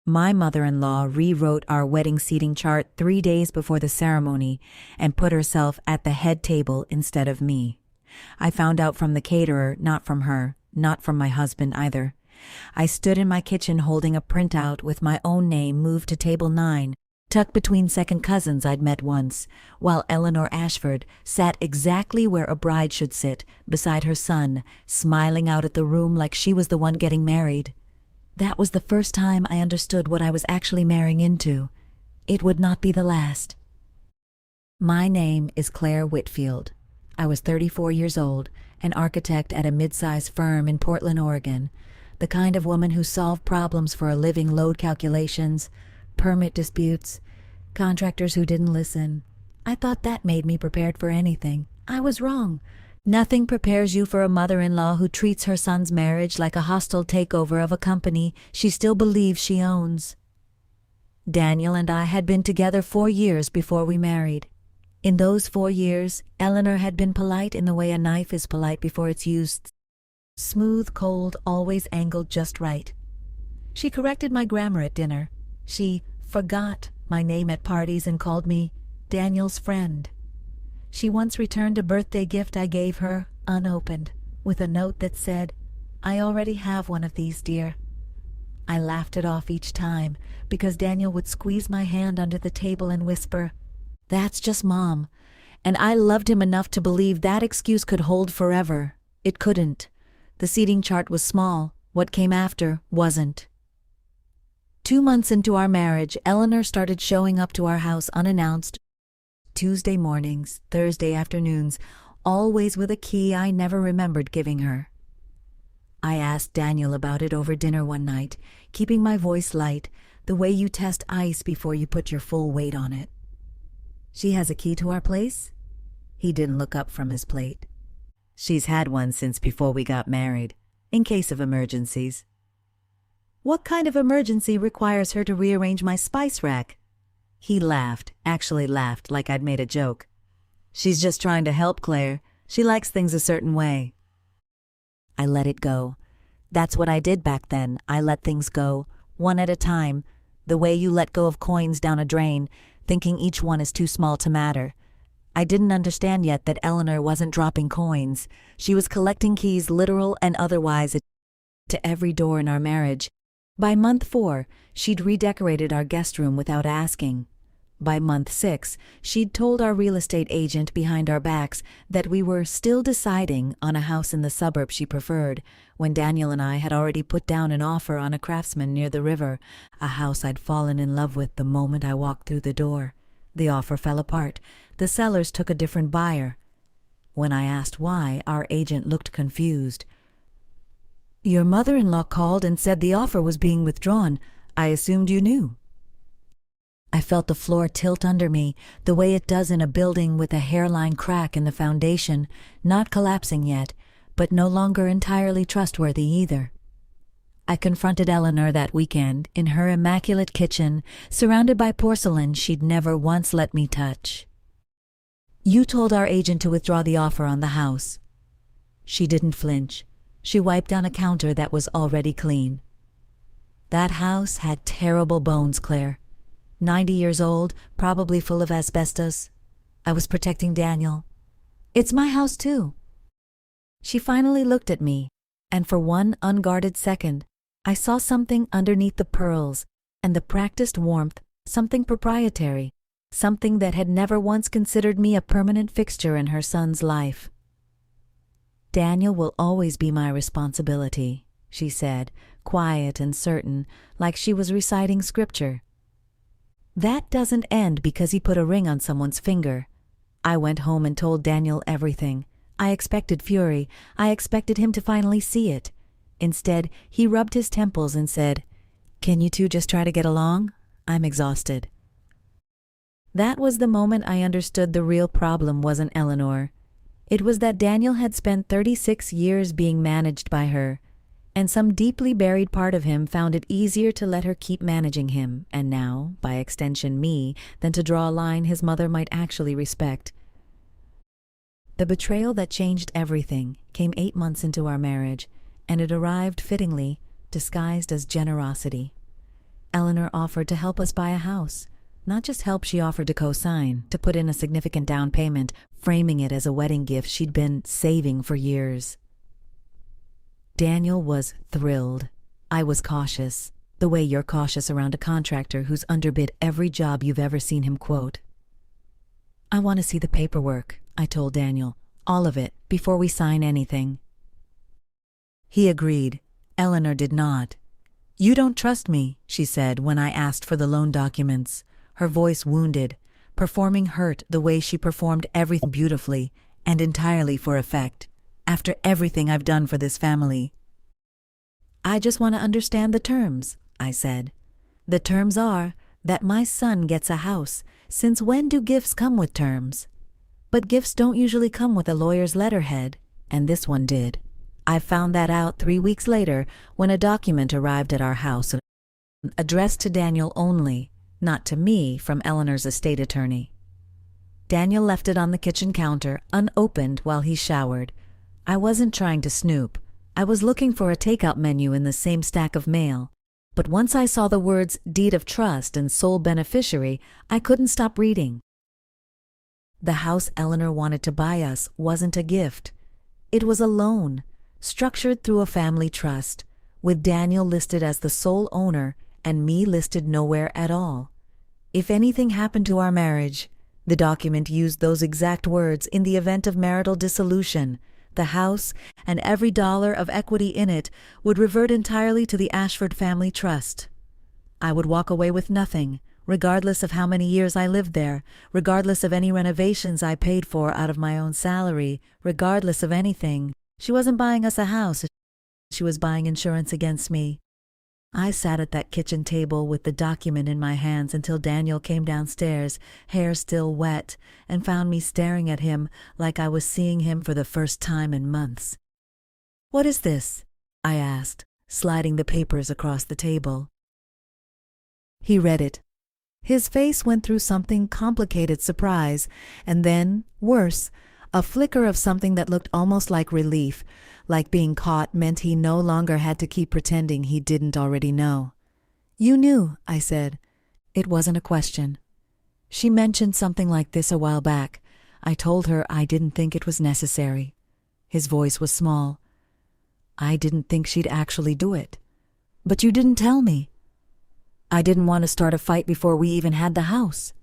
My mother-in-law rewrote our wedding seating chart 3 days before the ceremony and put herself at the head table instead of me. I found out from the caterer, not from her, not from my husband either. I stood in my kitchen holding a printout with my own name moved to table 9, tucked between second cousins I'd met once, while Eleanor Ashford sat exactly where a bride should sit, beside her son, smiling out at the room like she was the one getting married. That was the first time I understood what I was actually marrying into. It would not be the last. My name is Claire Whitfield. I was 34 years old, an architect at a mid-sized firm in Portland, Oregon, the kind of woman who solved problems for a living, load calculations, permit disputes, contractors who didn't listen. I thought that made me prepared for anything. I was wrong. Nothing prepares you for a mother-in-law who treats her son's marriage like a hostile takeover of a company she still believes she owns. Daniel and I had been together 4 years before we married. In those 4 years, Eleanor had been polite in the way a knife is polite before it's used. Smooth, cold, always angled just right. She corrected my grammar at dinner. She forgot my name at parties and called me Daniel's friend. She once returned a birthday gift I gave her, unopened, with a note that said, "I already have one of these, dear." I laughed it off each time, because Daniel would squeeze my hand under the table and whisper, "That's just Mom." And I loved him enough to believe that excuse could hold forever. It couldn't. The seating chart was small. What came after wasn't. 2 months into our marriage, Eleanor started showing up to our house unannounced. Tuesday mornings, Thursday afternoons, always with a key I never remembered giving her. I asked Daniel about it over dinner one night, keeping my voice light, the way you test ice before you put your full weight on it. "She has a key to our place?" He didn't look up from his plate. "She's had one since before we got married, in case of emergencies." "What kind of emergency requires her to rearrange my spice rack?" He laughed, actually laughed like I'd made a joke. "She's just trying to help, Claire. She likes things a certain way." I let it go. That's what I did back then. I let things go, one at a time, the way you let go of coins down a drain, thinking each one is too small to matter. I didn't understand yet that Eleanor wasn't dropping coins. She was collecting keys, literal and otherwise, to every door in our marriage. By month 4, she'd redecorated our guest room without asking. By month 6, she'd told our real estate agent behind our backs that we were still deciding on a house in the suburb she preferred, when Daniel and I had already put down an offer on a craftsman near the river, a house I'd fallen in love with the moment I walked through the door. The offer fell apart. The sellers took a different buyer. When I asked why, our agent looked confused. "Your mother-in-law called and said the offer was being withdrawn. I assumed you knew." I felt the floor tilt under me, the way it does in a building with a hairline crack in the foundation, not collapsing yet, but no longer entirely trustworthy either. I confronted Eleanor that weekend in her immaculate kitchen, surrounded by porcelain she'd never once let me touch. "You told our agent to withdraw the offer on the house." She didn't flinch. She wiped down a counter that was already clean. "That house had terrible bones, Claire. 90 years old, probably full of asbestos. I was protecting Daniel. It's my house too." She finally looked at me, and for one unguarded second, I saw something underneath the pearls and the practiced warmth, something proprietary, something that had never once considered me a permanent fixture in her son's life. "Daniel will always be my responsibility," she said, quiet and certain, like she was reciting scripture. "That doesn't end because he put a ring on someone's finger." I went home and told Daniel everything. I expected fury. I expected him to finally see it. Instead, he rubbed his temples and said, "Can you two just try to get along? I'm exhausted." That was the moment I understood the real problem wasn't Eleanor. It was that Daniel had spent 36 years being managed by her, and some deeply buried part of him found it easier to let her keep managing him, and now, by extension me, than to draw a line his mother might actually respect. The betrayal that changed everything came 8 months into our marriage, and it arrived fittingly, disguised as generosity. Eleanor offered to help us buy a house. Not just help, she offered to co-sign, to put in a significant down payment, framing it as a wedding gift she'd been saving for years. Daniel was thrilled. I was cautious, the way you're cautious around a contractor who's underbid every job you've ever seen him quote. I want to see the paperwork, I told Daniel, all of it, before we sign anything. He agreed. Eleanor did not. You don't trust me, she said when I asked for the loan documents, her voice wounded, performing hurt the way she performed everything beautifully and entirely for effect, after everything I've done for this family. I just want to understand the terms, I said. The terms are that my son gets a house. Since when do gifts come with terms? But gifts don't usually come with a lawyer's letterhead, and this one did. I found that out 3 weeks later when a document arrived at our house, addressed to Daniel only, not to me, from Eleanor's estate attorney. Daniel left it on the kitchen counter, unopened, while he showered. I wasn't trying to snoop. I was looking for a takeout menu in the same stack of mail. But once I saw the words deed of trust and sole beneficiary, I couldn't stop reading. The house Eleanor wanted to buy us wasn't a gift. It was a loan, structured through a family trust, with Daniel listed as the sole owner and me listed nowhere at all. If anything happened to our marriage, the document used those exact words. In the event of marital dissolution, the house and every dollar of equity in it would revert entirely to the Ashford family trust. I would walk away with nothing, regardless of how many years I lived there, regardless of any renovations I paid for out of my own salary, regardless of anything. She wasn't buying us a house. She was buying insurance against me. I sat at that kitchen table with the document in my hands until Daniel came downstairs, hair still wet, and found me staring at him like I was seeing him for the first time in months. "What is this?" I asked, sliding the papers across the table. He read it. His face went through something complicated surprise, and then, worse, a flicker of something that looked almost like relief, like being caught meant he no longer had to keep pretending he didn't already know. "You knew," I said. It wasn't a question. "She mentioned something like this a while back. I told her I didn't think it was necessary." His voice was small. "I didn't think she'd actually do it." "But you didn't tell me." "I didn't want to start a fight before we even had the house."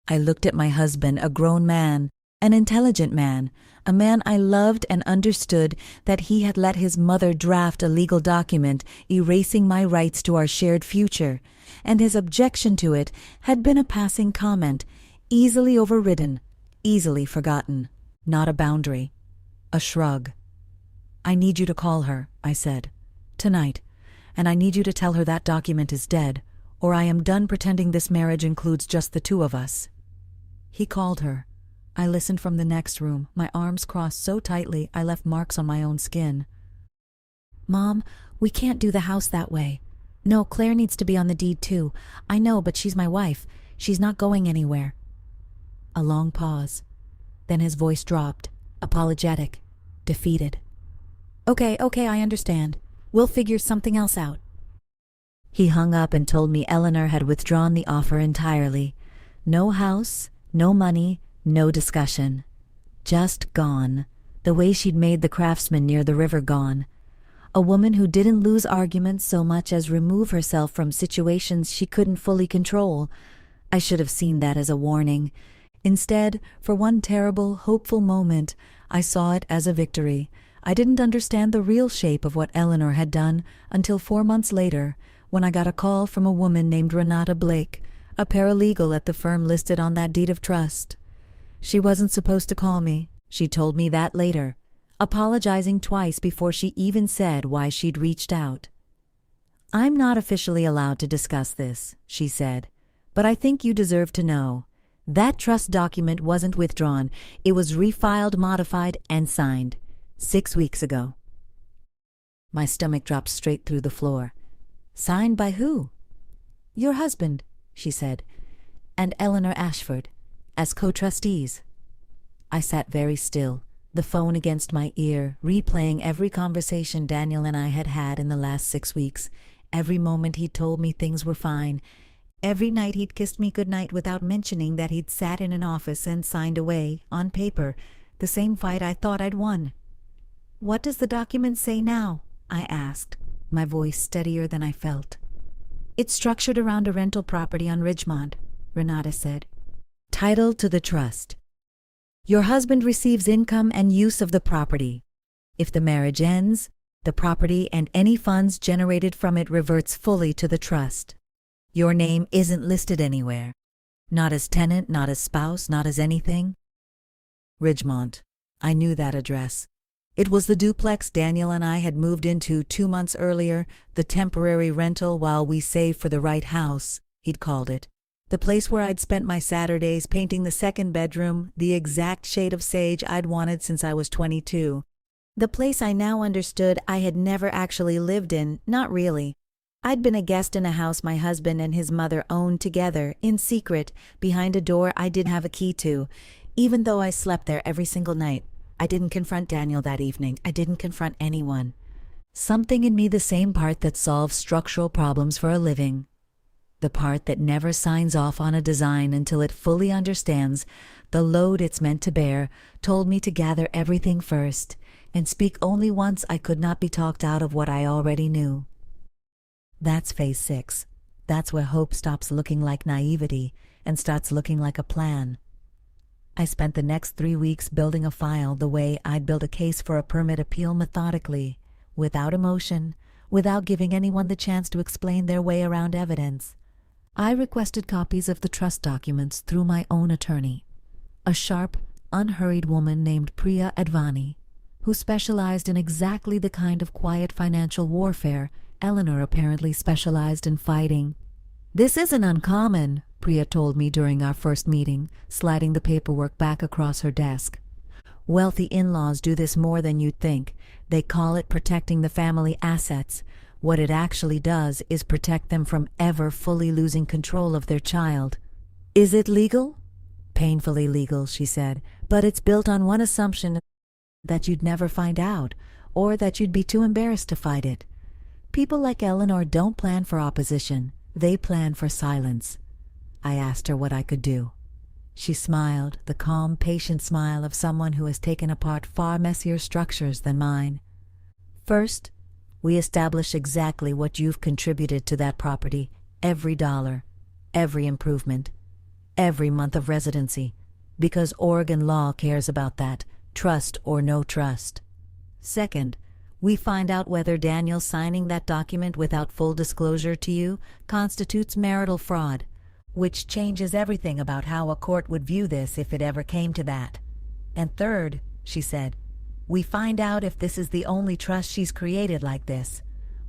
I looked at my husband, a grown man, an intelligent man, a man I loved, and understood that he had let his mother draft a legal document erasing my rights to our shared future, and his objection to it had been a passing comment, easily overridden, easily forgotten, not a boundary, a shrug. "I need you to call her," I said, "tonight, and I need you to tell her that document is dead, or I am done pretending this marriage includes just the two of us." He called her. I listened from the next room, my arms crossed so tightly I left marks on my own skin. "Mom, we can't do the house that way. No, Claire needs to be on the deed too. I know, but she's my wife. She's not going anywhere." A long pause. Then his voice dropped, apologetic, defeated. Okay, I understand. We'll figure something else out." He hung up and told me Eleanor had withdrawn the offer entirely. No house, no money, no discussion. Just gone, the way she'd made the craftsman near the river gone. A woman who didn't lose arguments so much as remove herself from situations she couldn't fully control. I should have seen that as a warning. Instead, for one terrible, hopeful moment, I saw it as a victory. I didn't understand the real shape of what Eleanor had done until 4 months later, when I got a call from a woman named Renata Blake, a paralegal at the firm listed on that deed of trust. She wasn't supposed to call me. She told me that later, apologizing twice before she even said why she'd reached out. "I'm not officially allowed to discuss this," she said, "but I think you deserve to know. That trust document wasn't withdrawn. It was refiled, modified, and signed 6 weeks ago." My stomach dropped straight through the floor. "Signed by who?" "Your husband," she said, "and Eleanor Ashford, as co-trustees." I sat very still, the phone against my ear, replaying every conversation Daniel and I had had in the last 6 weeks, Every moment he told me things were fine. Every night he'd kissed me goodnight without mentioning that he'd sat in an office and signed away, on paper, the same fight I thought I'd won. "What does the document say now?" I asked, my voice steadier than I felt. "It's structured around a rental property on Ridgemont," Renata said. "Title to the trust. Your husband receives income and use of the property. If the marriage ends, the property and any funds generated from it reverts fully to the trust. Your name isn't listed anywhere. Not as tenant, not as spouse, not as anything." Ridgemont. I knew that address. It was the duplex Daniel and I had moved into 2 months earlier, the temporary rental while we saved for the right house, he'd called it. The place where I'd spent my Saturdays painting the second bedroom, the exact shade of sage I'd wanted since I was 22. The place I now understood I had never actually lived in, not really. I'd been a guest in a house my husband and his mother owned together, in secret, behind a door I didn't have a key to, even though I slept there every single night. I didn't confront Daniel that evening. I didn't confront anyone. Something in me, the same part that solves structural problems for a living. The part that never signs off on a design until it fully understands the load it's meant to bear, told me to gather everything first, and speak only once I could not be talked out of what I already knew. That's phase 6. That's where hope stops looking like naivety and starts looking like a plan. I spent the next 3 weeks building a file the way I'd build a case for a permit appeal, methodically, without emotion, without giving anyone the chance to explain their way around evidence. I requested copies of the trust documents through my own attorney, a sharp, unhurried woman named Priya Advani, who specialized in exactly the kind of quiet financial warfare Eleanor apparently specialized in fighting. "This isn't uncommon," Priya told me during our first meeting, sliding the paperwork back across her desk. "Wealthy in-laws do this more than you'd think. They call it protecting the family assets. What it actually does is protect them from ever fully losing control of their child." "Is it legal?" "Painfully legal," she said, "but it's built on one assumption, that you'd never find out, or that you'd be too embarrassed to fight it. People like Eleanor don't plan for opposition. They plan for silence." I asked her what I could do. She smiled, the calm, patient smile of someone who has taken apart far messier structures than mine. "First, we establish exactly what you've contributed to that property, every dollar, every improvement, every month of residency, because Oregon law cares about that, trust or no trust. Second, we find out whether Daniel signing that document without full disclosure to you constitutes marital fraud, which changes everything about how a court would view this if it ever came to that. And third," she said, "we find out if this is the only trust she's created like this.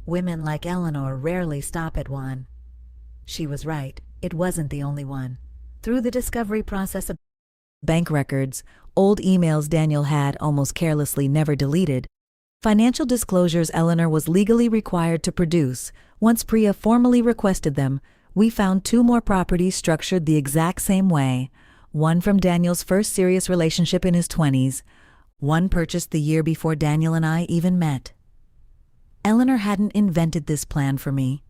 Women like Eleanor rarely stop at one." She was right. It wasn't the only one. Through the discovery process of bank records, old emails Daniel had almost carelessly never deleted, financial disclosures Eleanor was legally required to produce, once Priya formally requested them, we found 2 more properties structured the exact same way, one from Daniel's first serious relationship in his 20s, one purchased the year before Daniel and I even met. Eleanor hadn't invented this plan for me.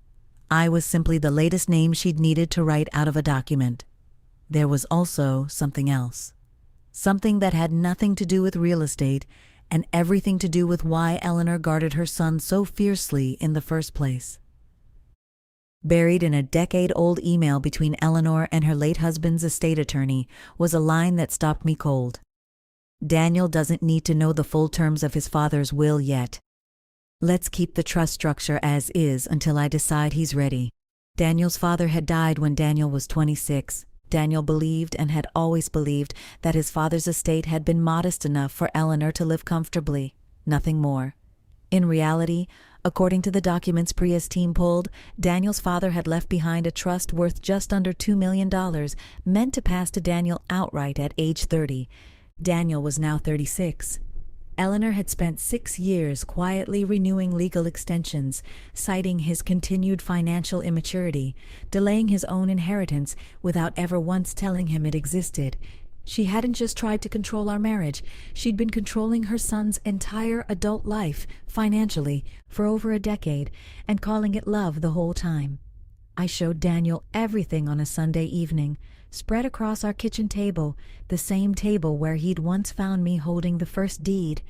I was simply the latest name she'd needed to write out of a document. There was also something else. Something that had nothing to do with real estate and everything to do with why Eleanor guarded her son so fiercely in the first place. Buried in a decade-old email between Eleanor and her late husband's estate attorney was a line that stopped me cold. "Daniel doesn't need to know the full terms of his father's will yet. Let's keep the trust structure as is until I decide he's ready." Daniel's father had died when Daniel was 26. Daniel believed and had always believed that his father's estate had been modest enough for Eleanor to live comfortably, nothing more. In reality, according to the documents Priya's team pulled, Daniel's father had left behind a trust worth just under $2 million, meant to pass to Daniel outright at age 30. Daniel was now 36. Eleanor had spent 6 years quietly renewing legal extensions, citing his continued financial immaturity, delaying his own inheritance without ever once telling him it existed. She hadn't just tried to control our marriage, she'd been controlling her son's entire adult life, financially, for over a decade, and calling it love the whole time. I showed Daniel everything on a Sunday evening, spread across our kitchen table, the same table where he'd once found me holding the first deed,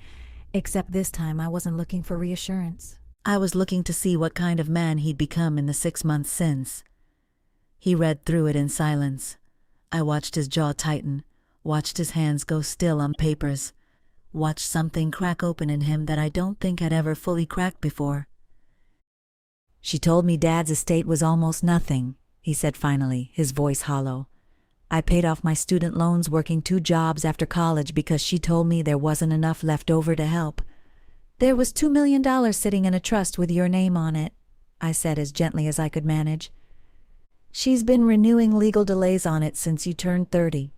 except this time I wasn't looking for reassurance. I was looking to see what kind of man he'd become in the 6 months since. He read through it in silence. I watched his jaw tighten, watched his hands go still on papers, watched something crack open in him that I don't think had ever fully cracked before. "She told me Dad's estate was almost nothing," he said finally, his voice hollow. "I paid off my student loans working 2 jobs after college because she told me there wasn't enough left over to help. There was $2 million sitting in a trust with your name on it," I said as gently as I could manage. "She's been renewing legal delays on it since you turned 30.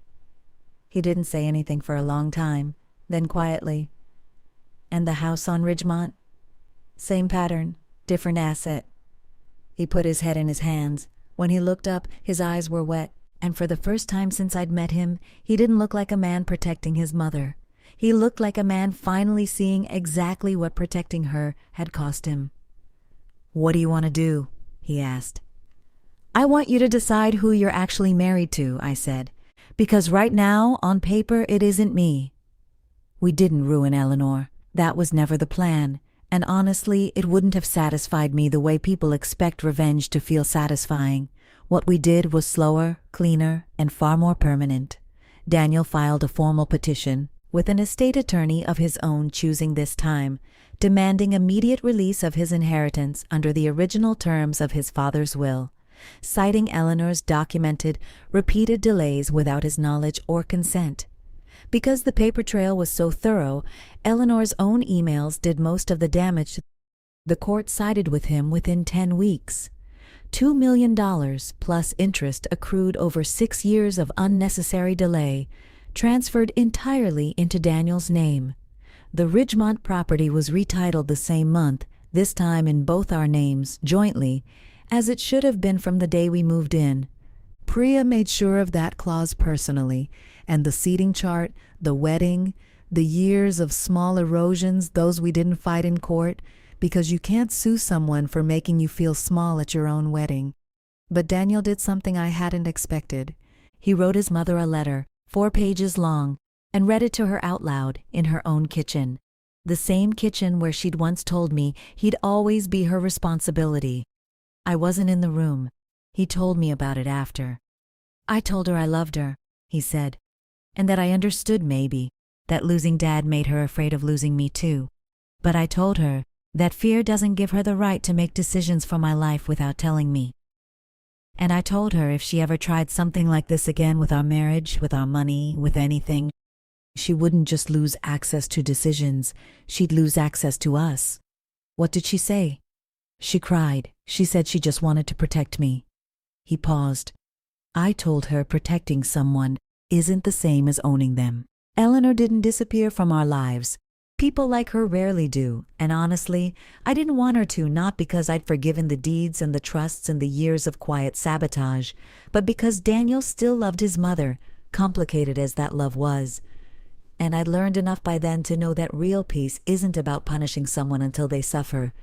He didn't say anything for a long time, then quietly, "And the house on Ridgemont? Same pattern, different asset." He put his head in his hands. When he looked up, his eyes were wet, and for the first time since I'd met him, he didn't look like a man protecting his mother. He looked like a man finally seeing exactly what protecting her had cost him. "What do you want to do?" he asked. "I want you to decide who you're actually married to," I said, "because right now, on paper, it isn't me." We didn't ruin Eleanor. That was never the plan, and honestly, it wouldn't have satisfied me the way people expect revenge to feel satisfying. What we did was slower, cleaner, and far more permanent. Daniel filed a formal petition, with an estate attorney of his own choosing this time, demanding immediate release of his inheritance under the original terms of his father's will, citing Eleanor's documented, repeated delays without his knowledge or consent. Because the paper trail was so thorough, Eleanor's own emails did most of the damage. The court sided with him within 10 weeks. $2 million plus interest accrued over 6 years of unnecessary delay, transferred entirely into Daniel's name. The Ridgemont property was retitled the same month, this time in both our names, jointly, as it should have been from the day we moved in. Priya made sure of that clause personally, and the seating chart, the wedding, the years of small erosions, those we didn't fight in court, because you can't sue someone for making you feel small at your own wedding. But Daniel did something I hadn't expected. He wrote his mother a letter, 4 pages long, and read it to her out loud in her own kitchen. The same kitchen where she'd once told me he'd always be her responsibility. I wasn't in the room. He told me about it after. "I told her I loved her," he said, "and that I understood maybe, that losing Dad made her afraid of losing me too. But I told her that fear doesn't give her the right to make decisions for my life without telling me. And I told her if she ever tried something like this again with our marriage, with our money, with anything, she wouldn't just lose access to decisions, she'd lose access to us." "What did she say?" "She cried. She said she just wanted to protect me." He paused. "I told her protecting someone isn't the same as owning them. Eleanor didn't disappear from our lives. People like her rarely do, and honestly, I didn't want her to, not because I'd forgiven the deeds and the trusts and the years of quiet sabotage, but because Daniel still loved his mother, complicated as that love was. And I'd learned enough by then to know that real peace isn't about punishing someone until they suffer.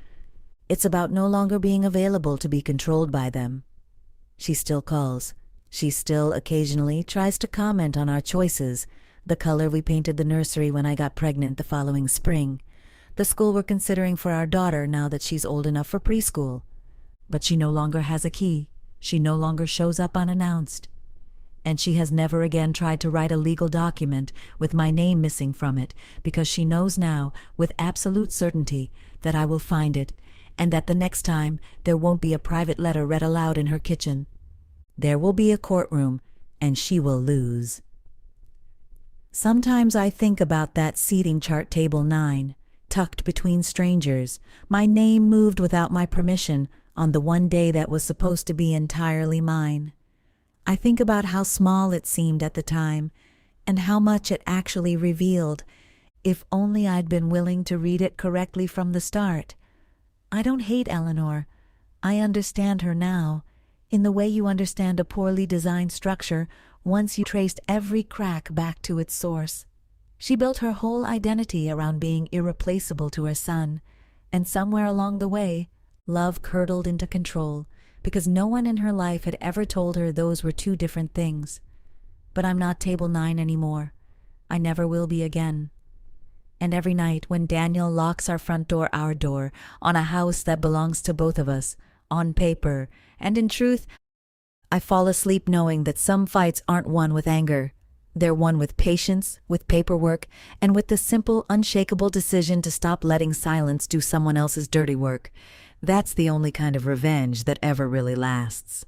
It's about no longer being available to be controlled by them. She still calls. She still occasionally tries to comment on our choices, the color we painted the nursery when I got pregnant the following spring, the school we're considering for our daughter now that she's old enough for preschool. But she no longer has a key. She no longer shows up unannounced. And she has never again tried to write a legal document with my name missing from it, because she knows now, with absolute certainty, that I will find it, and that the next time there won't be a private letter read aloud in her kitchen. There will be a courtroom, and she will lose. Sometimes I think about that seating chart table 9, tucked between strangers, my name moved without my permission on the one day that was supposed to be entirely mine. I think about how small it seemed at the time, and how much it actually revealed, if only I'd been willing to read it correctly from the start. I don't hate Eleanor. I understand her now, in the way you understand a poorly designed structure once you traced every crack back to its source. She built her whole identity around being irreplaceable to her son, and somewhere along the way, love curdled into control, because no one in her life had ever told her those were two different things. But I'm not table 9 anymore. I never will be again. And every night when Daniel locks our door, on a house that belongs to both of us, on paper, and in truth, I fall asleep knowing that some fights aren't won with anger. They're won with patience, with paperwork, and with the simple, unshakable decision to stop letting silence do someone else's dirty work. That's the only kind of revenge that ever really lasts.